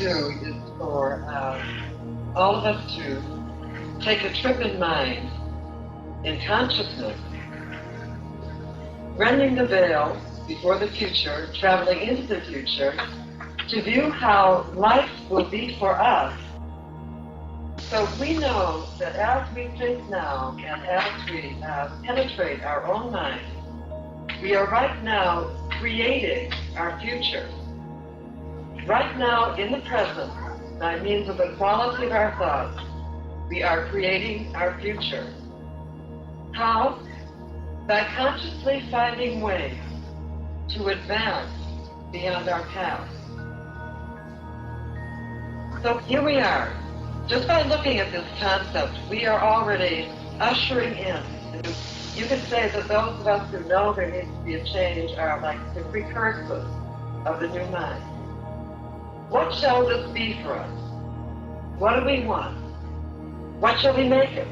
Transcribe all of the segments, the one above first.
do is for all of us to take a trip in mind, in consciousness, rending the veil before the future, traveling into the future, to view how life will be for us. So we know that as we think now and as we penetrate our own mind, we are right now creating our future. Right now, in the present, by means of the quality of our thoughts, we are creating our future. How? By consciously finding ways to advance beyond our past. So here we are. Just by looking at this concept, we are already ushering in. You could say that those of us who know there needs to be a change are like the precursors of the new mind. What shall this be for us? What do we want? What shall we make it?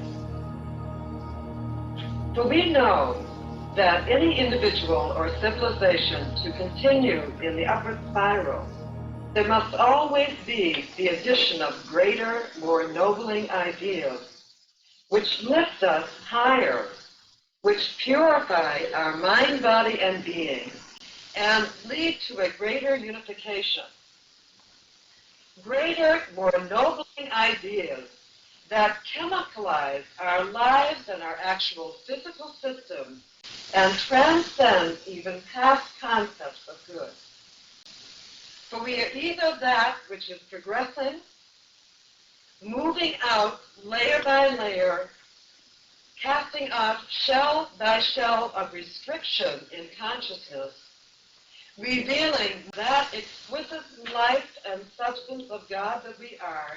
For we know that any individual or civilization to continue in the upward spiral, there must always be the addition of greater, more ennobling ideas, which lift us higher, which purify our mind, body, and being, and lead to a greater unification. Greater, more ennobling ideas that chemicalize our lives and our actual physical systems and transcend even past concepts of good. For we are either that which is progressing, moving out layer by layer, casting off shell by shell of restriction in consciousness, revealing that exquisite life and substance of God that we are,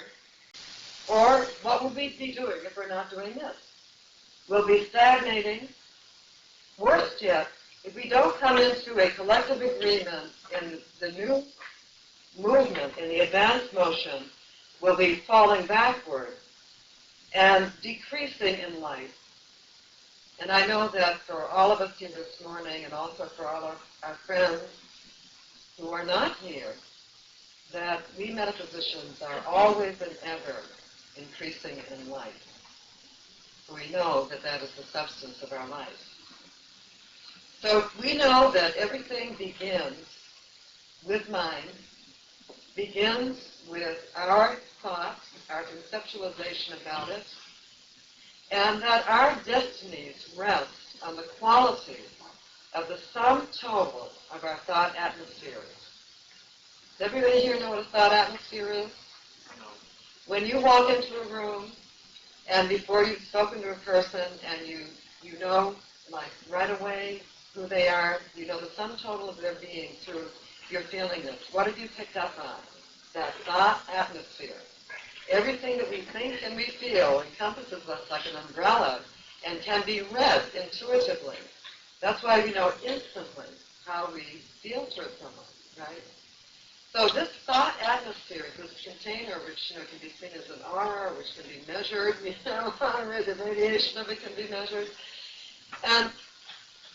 or what will we be doing if we're not doing this? We'll be stagnating. Worst yet, if we don't come into a collective agreement in the new movement, in the advanced motion, we'll be falling backward and decreasing in life. And I know that for all of us here this morning, and also for all of our friends who are not here, that we metaphysicians are always and ever increasing in life. We know that that is the substance of our life. So we know that everything begins with mind, begins with our thoughts, our conceptualization about it, and that our destinies rest on the quality of the sum total of our thought atmospheres. Does everybody here know what a thought atmosphere is? When you walk into a room, and before you've spoken to a person, and you know, like, right away who they are, you know the sum total of their being through your feeling this. What have you picked up on? That thought atmosphere. Everything that we think and we feel encompasses us like an umbrella and can be read intuitively. That's why we know instantly how we feel towards someone, right? So this thought atmosphere, this container, which can be seen as an aura, which can be measured, the radiation of it can be measured. And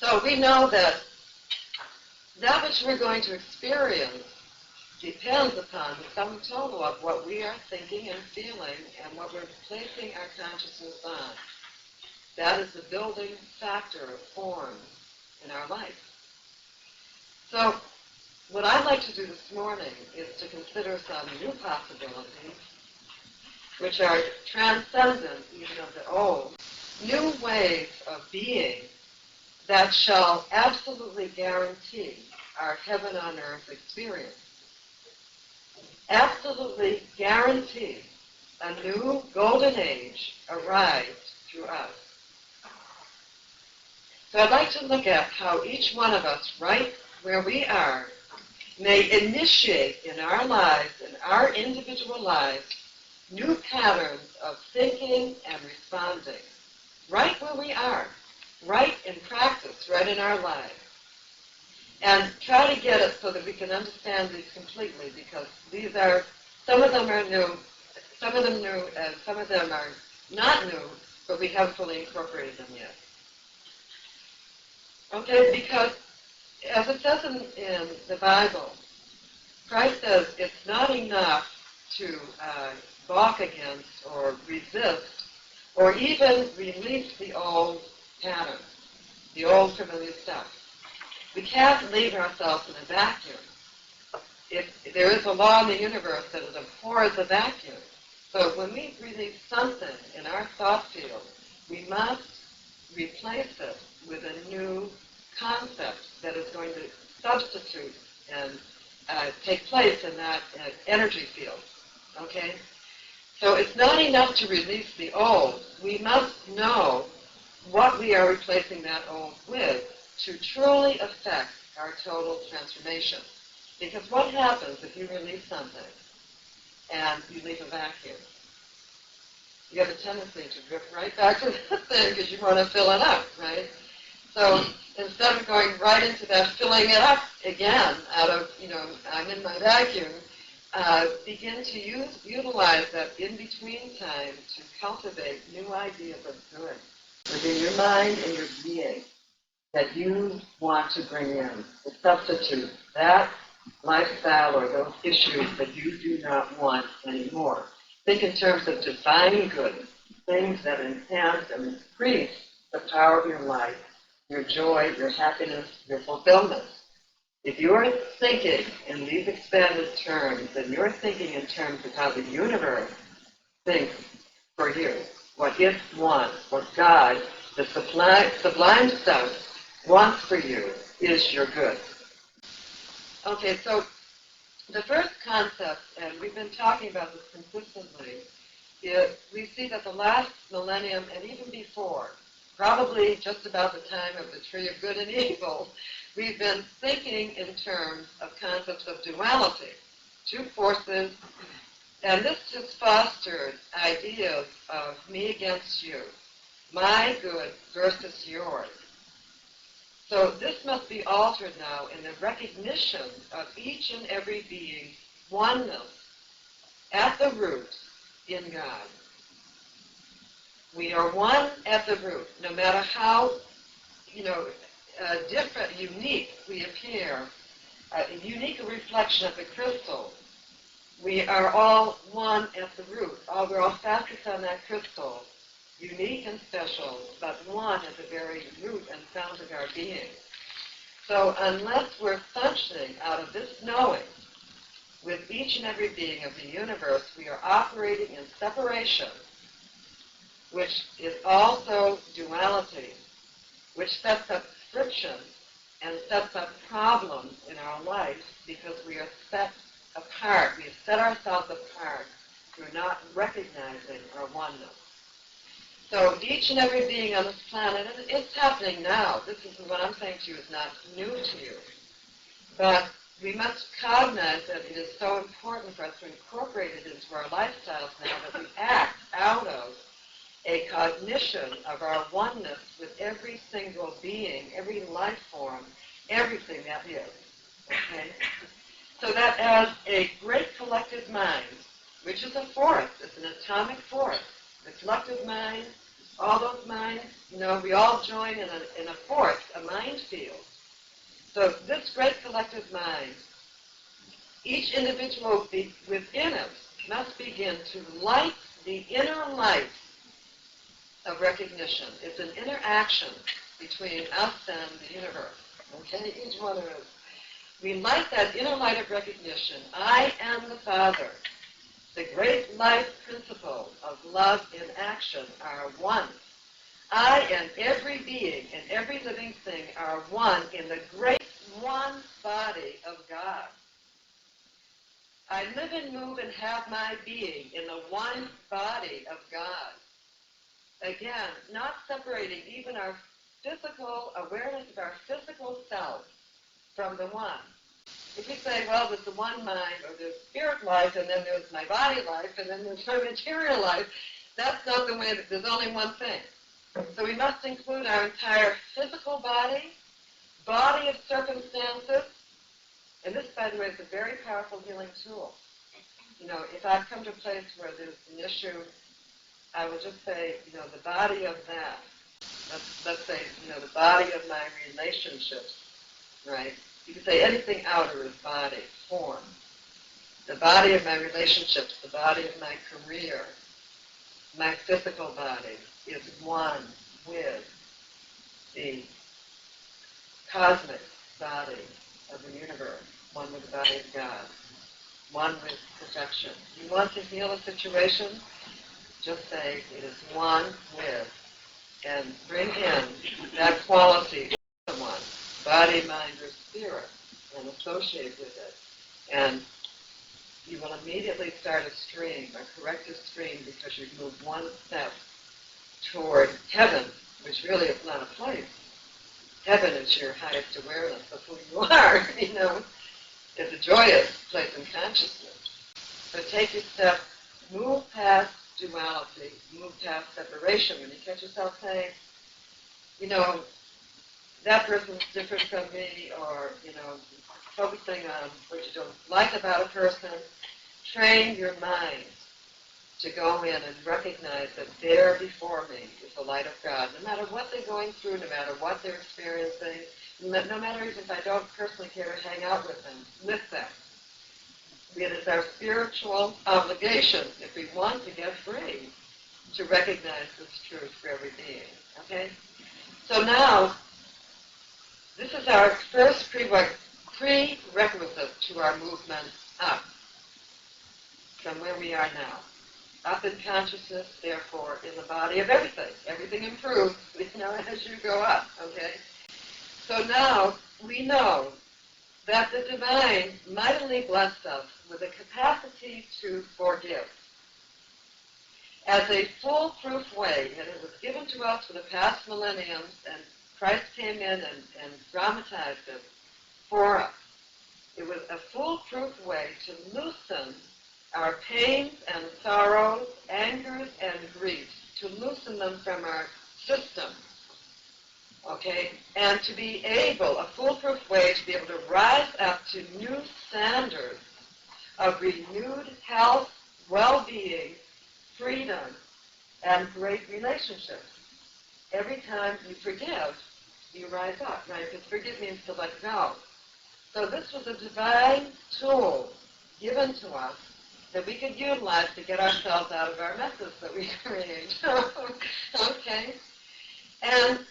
so we know that that which we're going to experience depends upon the sum total of what we are thinking and feeling and what we're placing our consciousness on. That is the building factor of form in our life. So what I'd like to do this morning is to consider some new possibilities, which are transcendent even of the old, new ways of being that shall absolutely guarantee our heaven on earth experience. Absolutely guarantee a new golden age arrives through us. So I'd like to look at how each one of us, right where we are, may initiate in our lives, in our individual lives, new patterns of thinking and responding, right where we are, right in practice, right in our lives. And try to get it so that we can understand these completely, because these are, some of them are new, some of them new, and some of them are not new, but we haven't fully incorporated them yet. Okay, because as it says in the Bible, Christ says it's not enough to balk against or resist or even release the old patterns, the old familiar stuff. We can't leave ourselves in a vacuum. If there is a law in the universe that it abhors a vacuum. So when we release something in our thought field, we must replace it with a new concept that is going to substitute and take place in that energy field. Okay? So it's not enough to release the old. We must know what we are replacing that old with to truly affect our total transformation. Because what happens if you release something and you leave a vacuum? You have a tendency to drift right back to that thing because you want to fill it up, right? So instead of going right into that filling it up again out of, I'm in my vacuum, begin to utilize that in-between time to cultivate new ideas of good within your mind and your being that you want to bring in, to substitute that lifestyle or those issues that you do not want anymore. Think in terms of divine good, things that enhance and increase the power of your life, your joy, your happiness, your fulfillment. If you're thinking in these expanded terms, then you're thinking in terms of how the universe thinks for you, what it wants, what God, the sublime stuff, wants for you is your good. Okay, so the first concept, and we've been talking about this consistently, is we see that the last millennium and even before, probably just about the time of the tree of good and evil, we've been thinking in terms of concepts of duality, two forces, and this has fostered ideas of me against you, my good versus yours. So this must be altered now in the recognition of each and every being's oneness at the root in God. We are one at the root, no matter how, different, unique we appear, a unique reflection of the crystal. We are all one at the root. We're all facets on that crystal, unique and special, but one at the very root and sound of our being. So unless we're functioning out of this knowing with each and every being of the universe, we are operating in separation, which is also duality, which sets up friction and sets up problems in our life because we are set apart. We have set ourselves apart through not recognizing our oneness. So each and every being on this planet, and it's happening now. This is what I'm saying to you is not new to you. But we must cognize that it is so important for us to incorporate it into our lifestyles now that we act out of a cognition of our oneness with every single being, every life form, everything that is. Okay? So that as a great collective mind, which is a force, it's an atomic force, the collective mind, all those minds, we all join in a force, a mind field. So this great collective mind, each individual within it must begin to light the inner light of recognition. It's an interaction between us and the universe. Okay, each one of us. We light that inner light of recognition. I am the Father. The great life principle of love in action are one. I and every being and every living thing are one in the great one body of God. I live and move and have my being in the one body of God. Again, not separating even our physical awareness of our physical self from the one. If we say, well, there's the one mind, or there's spirit life, and then there's my body life, and then there's my material life, that's not the way. There's only one thing. So we must include our entire physical body of circumstances, and this, by the way, is a very powerful healing tool. If I've come to a place where there's an issue, I will just say, the body of that. Let's say, the body of my relationships, right? You can say anything outer is body, form. The body of my relationships, the body of my career, my physical body is one with the cosmic body of the universe, one with the body of God, one with perfection. You want to heal a situation? Just say it is one with, and bring in that quality to someone, body, mind, or spirit, and associate with it. And you will immediately start a stream, a corrective stream, because you've moved one step toward heaven, which really is not a place. Heaven is your highest awareness of who you are, It's a joyous place in consciousness. So take your step, move past duality, move past separation. When you catch yourself saying, that person's different from me, or, focusing on what you don't like about a person, train your mind to go in and recognize that there before me is the light of God. No matter what they're going through, no matter what they're experiencing, no matter even if I don't personally care to hang out with them. It is our spiritual obligation, if we want to get free, to recognize this truth for every being. Okay? So now, this is our first prerequisite to our movement up from where we are now. Up in consciousness, therefore, in the body of everything. Everything improves, as you go up, okay? So now, we know that the Divine mightily blessed us with a capacity to forgive. As a foolproof way, and it was given to us for the past millenniums, and Christ came in and dramatized it for us. It was a foolproof way to loosen our pains and sorrows, angers and griefs, to loosen them from our system, okay? And to be able, a foolproof way to be able to rise up to new standards of renewed health, well-being, freedom, and great relationships. Every time you forgive, you rise up, right? Because forgive means to let go. So this was a divine tool given to us that we could utilize to get ourselves out of our messes that we create. Okay? And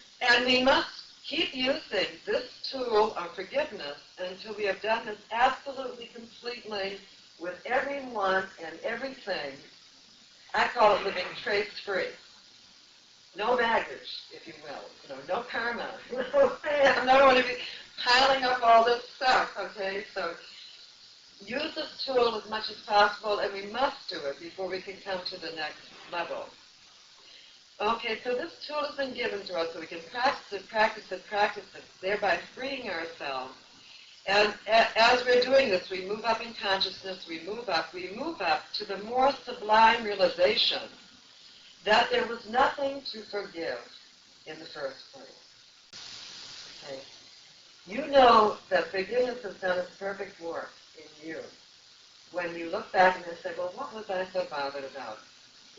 we must keep using this tool of forgiveness until we have done this absolutely, completely with everyone and everything. I call it living trace-free. No baggage, if you will. No karma. I don't want to be piling up all this stuff, okay? So use this tool as much as possible, and we must do it before we can come to the next level. Okay, so this tool has been given to us so we can practice it, thereby freeing ourselves. And as we're doing this, we move up in consciousness, we move up to the more sublime realization that there was nothing to forgive in the first place. Okay. You know that forgiveness has done its perfect work in you. When you look back and you say, well, what was I so bothered about?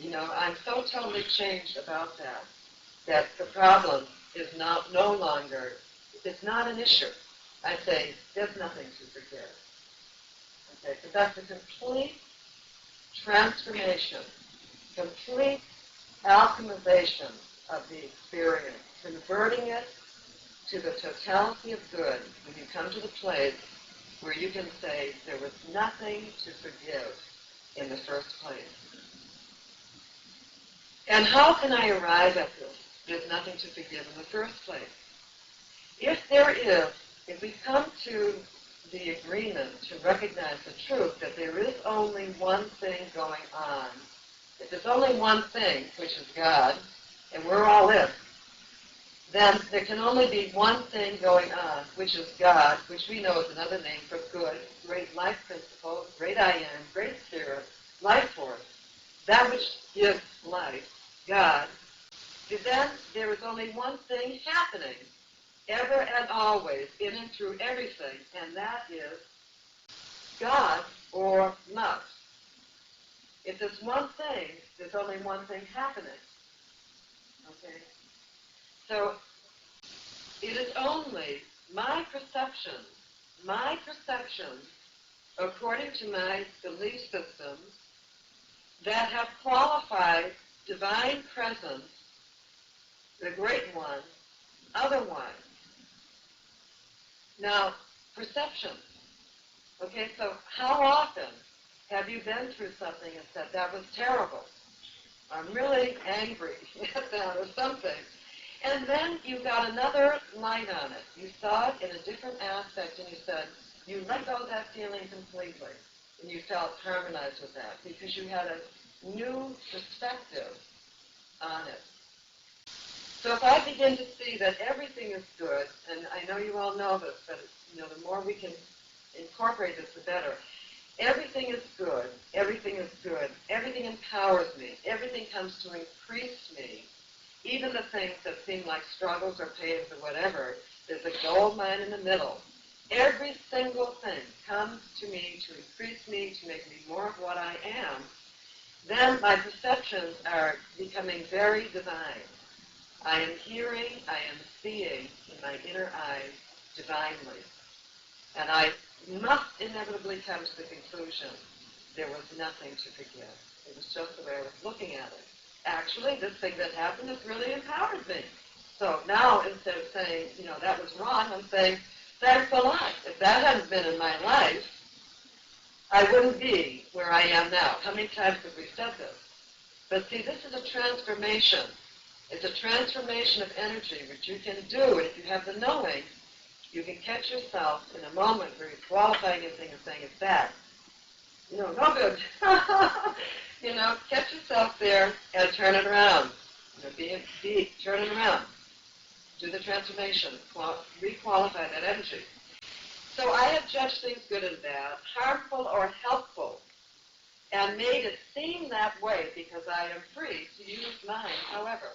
I'm so totally changed about that the problem is no longer, it's not an issue. I say, there's nothing to forgive. Okay, so that's a complete transformation, complete alchemization of the experience, converting it to the totality of good when you come to the place where you can say there was nothing to forgive in the first place. And how can I arrive at this? There's nothing to forgive in the first place. If we come to the agreement to recognize the truth that there is only one thing going on, if there's only one thing, which is God, and we're all it, then there can only be one thing going on, which is God, which we know is another name for good, great life principle, great I am, great spirit, life force, that which gives life, God. Then there is only one thing happening, ever and always, in and through everything, and that is God or love. If there's one thing, there's only one thing happening. Okay? So, it is only my perception according to my belief systems that have qualified divine presence, the Great One, otherwise. Now, perception. Okay, so how often have you been through something and said, that was terrible? I'm really angry at that or something. And then you got another light on it. You saw it in a different aspect and you said, you let go of that feeling completely. And you felt harmonized with that because you had a new perspective on it. So if I begin to see that everything is good, and I know you all know this, but the more we can incorporate this, the better. Everything is good. Everything is good. Everything empowers me. Everything comes to increase me. Even the things that seem like struggles or pains or whatever, there's a gold mine in the middle. Every single thing comes to me to increase me, to make me more of what I am. Then my perceptions are becoming very divine. I am hearing, I am seeing in my inner eyes divinely. And I must inevitably come to the conclusion there was nothing to forgive. It was just the way I was looking at it. Actually, this thing that happened has really empowered me. So now, instead of saying, that was wrong, I'm saying, thanks a lot. If that hadn't been in my life, I wouldn't be where I am now. How many times have we said this? But see, this is a transformation. It's a transformation of energy, which you can do if you have the knowing. You can catch yourself in a moment where you're qualifying a thing and saying it's bad. No good. Catch yourself there and turn it around. Turn it around. Do the transformation. Requalify that energy. So I have judged things good and bad, harmful or helpful, and made it seem that way because I am free to use mine, however,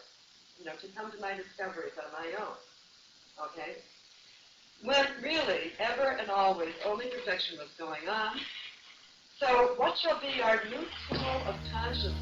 to come to my discoveries on my own. Okay? When really, ever and always, only perfection was going on. So what shall be our new tool of consciousness